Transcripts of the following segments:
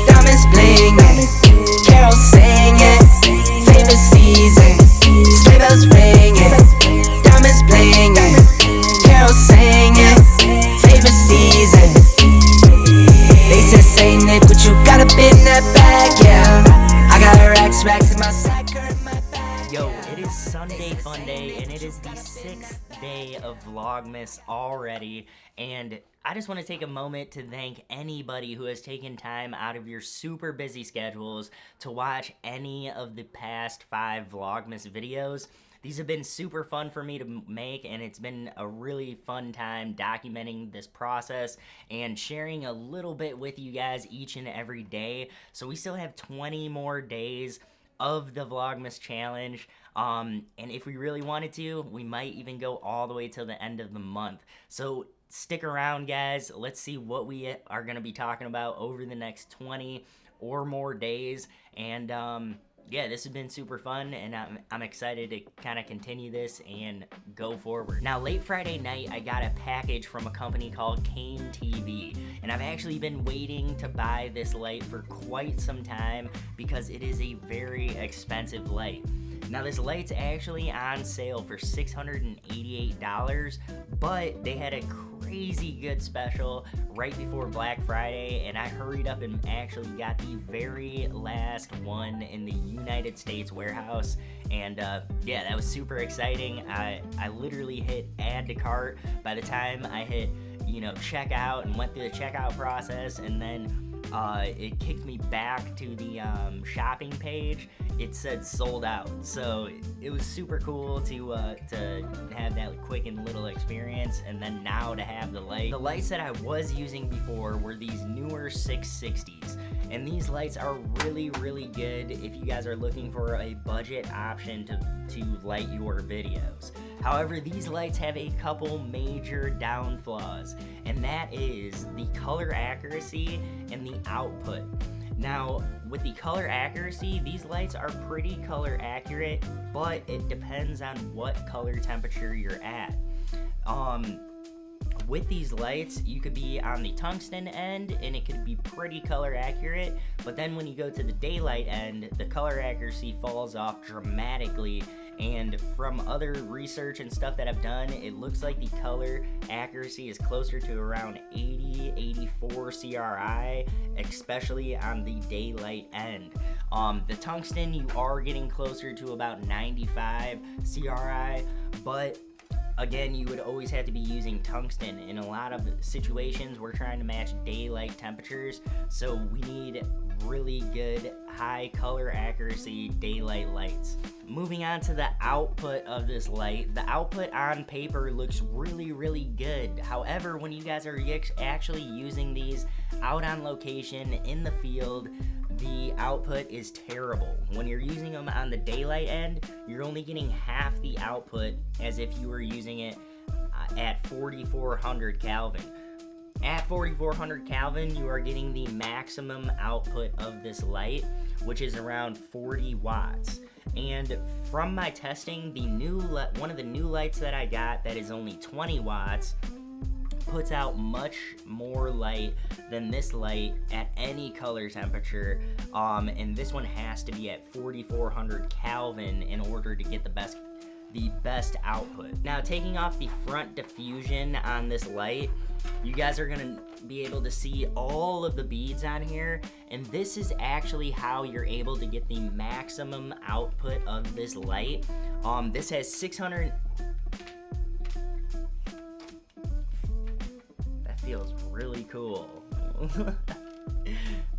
diamonds blingin', carols singing, favorite season, sleigh bells ringing, diamonds blingin', carols singing, favorite season. They said say Nick, but you got a bit in that bag, yeah. I got racks in my sack, in my bag. Yo, it is Sunday Funday, and it is the 6th day of Vlogmas already, and I just want to take a moment to thank anybody who has taken time out of your super busy schedules to watch any of the past 5 Vlogmas videos. These have been super fun for me to make, and it's been a really fun time documenting this process and sharing a little bit with you guys each and every day. So we still have 20 more days of the Vlogmas challenge, and if we really wanted to, we might even go all the way till the end of the month. So stick around, guys. Let's see what we are going to be talking about over the next 20 or more days, and yeah, this has been super fun, and I'm excited to kind of continue this and go forward. Now, late Friday night, I got a package from a company called CaneTV, and I've actually been waiting to buy this light for quite some time because it is a very expensive light. Now, this light's actually on sale for $688, but they had a crazy good special right before Black Friday, and I hurried up and actually got the very last one in the United States warehouse, and yeah, that was super exciting. I literally hit add to cart by the time I hit, you know, checkout and went through the checkout process, and then it kicked me back to the shopping page. It said sold out, so it was super cool to have that quick and little experience, and then now to have the light. The lights that I was using before were these newer 660s, and these lights are really, really good if you guys are looking for a budget option to light your videos. However, these lights have a couple major downflaws, and that is the color accuracy and the output. Now, with the color accuracy, these lights are pretty color accurate, but it depends on what color temperature you're at. With these lights, you could be on the tungsten end and it could be pretty color accurate, but then when you go to the daylight end, the color accuracy falls off dramatically. And from other research and stuff that I've done, it looks like the color accuracy is closer to around 80, 84 CRI, especially on the daylight end. The tungsten, you are getting closer to about 95 CRI, but again, you would always have to be using tungsten. In a lot of situations, we're trying to match daylight temperatures, so we need really good high color accuracy daylight lights. Moving on to the output of this light, the output on paper looks really, really good. However, when you guys are actually using these out on location in the field, the output is terrible. When you're using them on the daylight end, you're only getting half the output as if you were using it at 4400 Kelvin. At 4400 Kelvin, you are getting the maximum output of this light, which is around 40 watts. And from my testing, one of the new lights that I got that is only 20 watts puts out much more light than this light at any color temperature, and this one has to be at 4400 Kelvin in order to get the best output. Now, taking off the front diffusion on this light, you guys are gonna be able to see all of the beads on here, and this is actually how you're able to get the maximum output of this light. This has 600. That feels really cool.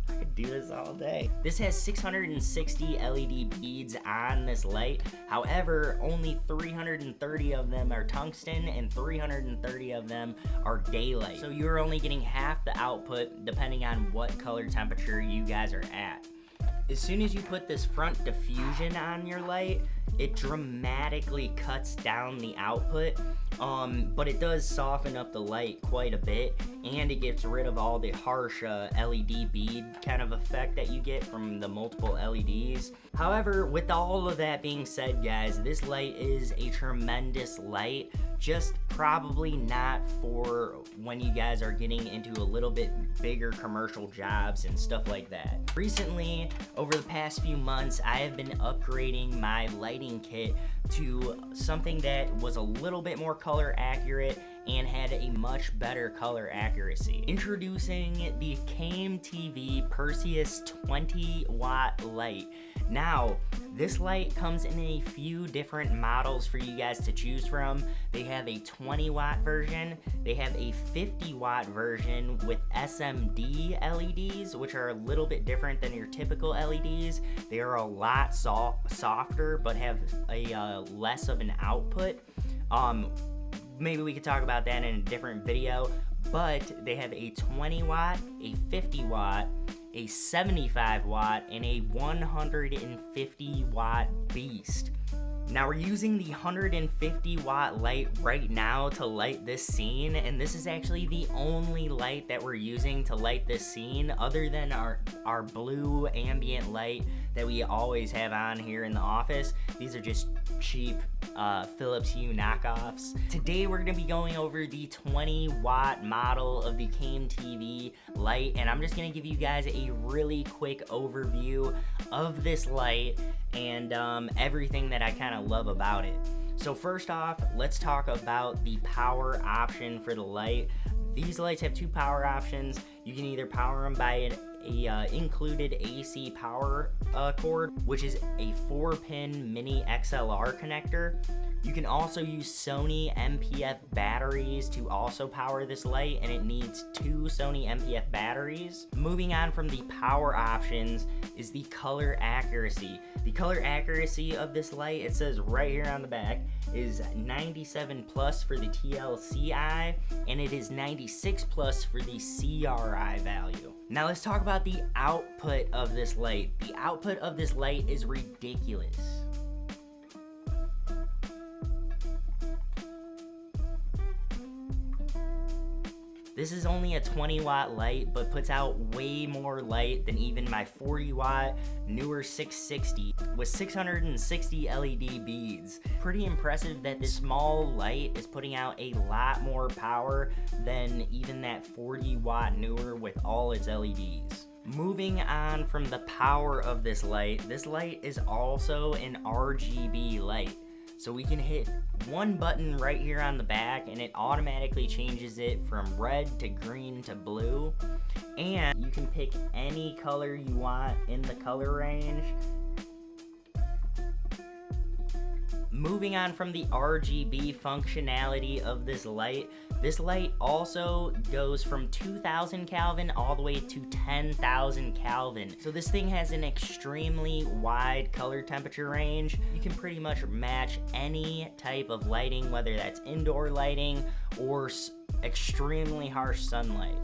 I could do this all day. This has 660 LED beads on this light. However, only 330 of them are tungsten and 330 of them are daylight. So you're only getting half the output depending on what color temperature you guys are at. As soon as you put this front diffusion on your light, it dramatically cuts down the output, but it does soften up the light quite a bit, and it gets rid of all the harsh LED bead kind of effect that you get from the multiple LEDs. However, with all of that being said, guys, this light is a tremendous light, just probably not for when you guys are getting into a little bit bigger commercial jobs and stuff like that. Recently, over the past few months, I have been upgrading my lighting kit to something that was a little bit more color accurate and had a much better color accuracy. Introducing the CaneTV Perseus 20-watt light. Now, this light comes in a few different models for you guys to choose from. They have a 20-watt version, they have a 50-watt version with SMD LEDs, which are a little bit different than your typical LEDs. They are a lot softer, but have a less of an output. Maybe we could talk about that in a different video, but they have a 20-watt, a 50-watt, a 75-watt, and a 150-watt beast. Now we're using the 150-watt light right now to light this scene, and this is actually the only light that we're using to light this scene other than our blue ambient light that we always have on here in the office. These are just cheap Philips Hue knockoffs. Today we're going to be going over the 20-watt model of the CaneTV light, and I'm just going to give you guys a really quick overview of this light and everything that I kind of love about it. So first off, let's talk about the power option for the light. These lights have two power options. You can either power them by an included AC power cord, which is a 4-pin mini XLR connector. You can also use Sony MPF batteries to also power this light, and it needs 2 Sony MPF batteries. Moving on from the power options is the color accuracy. The color accuracy of this light, it says right here on the back, is 97 plus for the TLCI, and it is 96 plus for the CRI value. Now let's talk about the output of this light. The output of this light is ridiculous. This is only a 20-watt light, but puts out way more light than even my 40-watt newer 660 with 660 LED beads. Pretty impressive that this small light is putting out a lot more power than even that 40-watt newer with all its LEDs. Moving on from the power of this light is also an RGB light. So we can hit one button right here on the back and it automatically changes it from red to green to blue. And you can pick any color you want in the color range. Moving on from the RGB functionality of this light also goes from 2000 Kelvin all the way to 10,000 Kelvin. So this thing has an extremely wide color temperature range. You can pretty much match any type of lighting, whether that's indoor lighting or extremely harsh sunlight.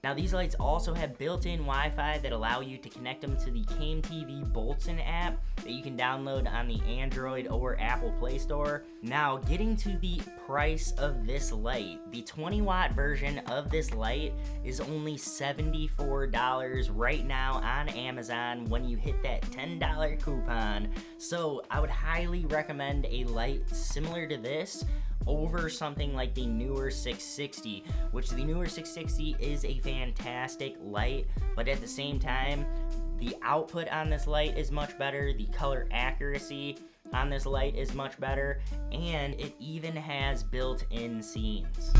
Now these lights also have built-in Wi-Fi that allow you to connect them to the CaneTV Boltzmann app that you can download on the Android or Apple Play Store. Now getting to the price of this light, the 20-watt version of this light is only $74 right now on Amazon when you hit that $10 coupon. So I would highly recommend a light similar to this over something like the newer 660, which the newer 660 is a fantastic light, but at the same time, the output on this light is much better, the color accuracy on this light is much better, and it even has built-in scenes.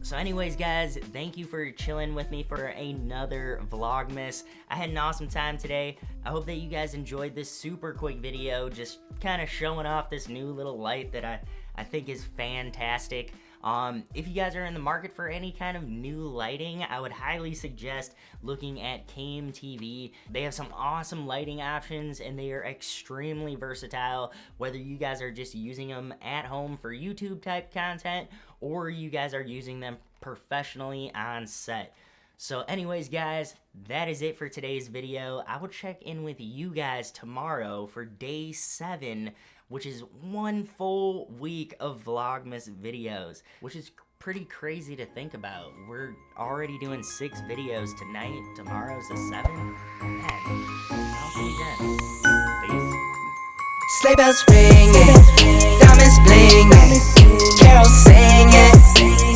So anyways, guys, thank you for chilling with me for another Vlogmas. I had an awesome time today. I hope that you guys enjoyed this super quick video, just kind of showing off this new little light that I think is fantastic. If you guys are in the market for any kind of new lighting, I would highly suggest looking at CaneTV. They have some awesome lighting options and they are extremely versatile, whether you guys are just using them at home for YouTube type content or you guys are using them professionally on set. So anyways, guys, that is it for today's video. I will check in with you guys tomorrow for day 7, which is 1 full week of Vlogmas videos, which is pretty crazy to think about. We're already doing 6 videos tonight. Tomorrow's the 7th. Man, I'll see you then. Peace. Sleigh bells ringing, diamonds blinging, carols singing.